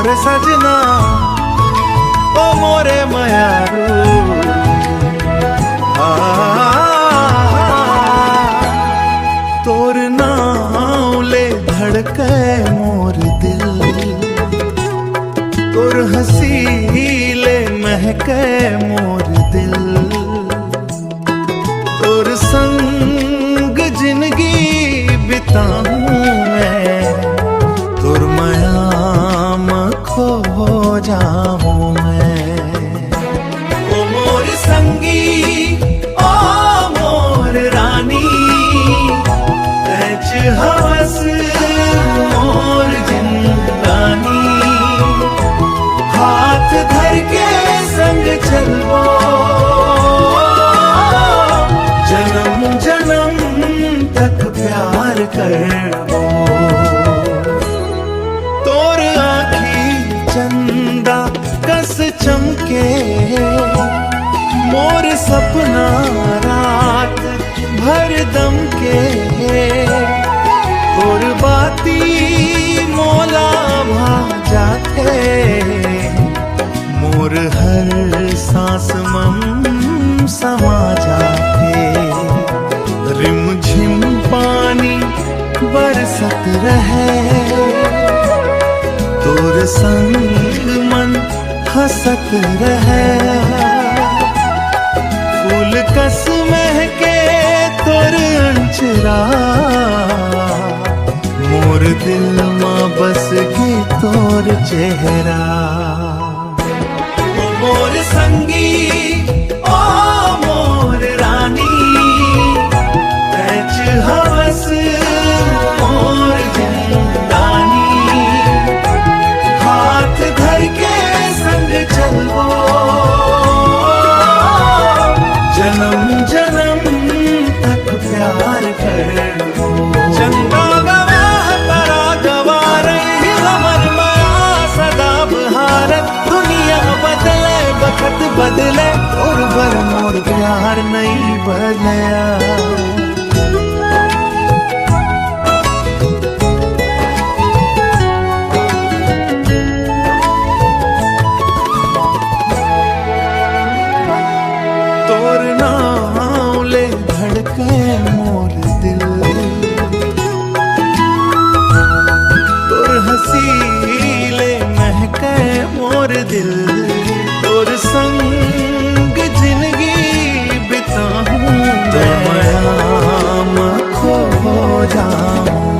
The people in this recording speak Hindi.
मोरे सजना ओ मोरे मयारू तोर नाम ले धड़के मोर दिल, तोर हंसी ले महके मोर दिल, तोर संग जिंदगी बिताऊं मैं, तोर माया में खो जाऊं मैं। ओ मोर संगी ओ मोर रानी तेज हवस मोर जिंदगानी, हाथ धर के संग चलबो जन्म जन्म तक प्यार करबो। तोर आँखी चंदा कस चमके मोर सपना रात भर दम के, तोर बाती मोला भा जाते मोर हर सांस मम समा जाते। रिम झिम पानी बरसत रहे तोर संग मन हंसत रहे, फूल कस महके तोर अंचरा मोर दिल मां बस गई तोर चेहरा। ओ मोर संगी ओ मोर रानी तेज हवस मोर जिंदगानी, हाथ धर के संग चलबो जन्म जन्म तक प्यार करबो। चंदा गवाह तारा गवार हमर माया सदा बहारत, दुनिया बदले बखत बदले और बर मोर प्यार नहीं बदलया। तोर नाम ले धड़के मोर दिल, तोर हंसी ले महके मोर दिल, तोर संग जिंदगी बिताऊं मैं, माया में खो जाऊं।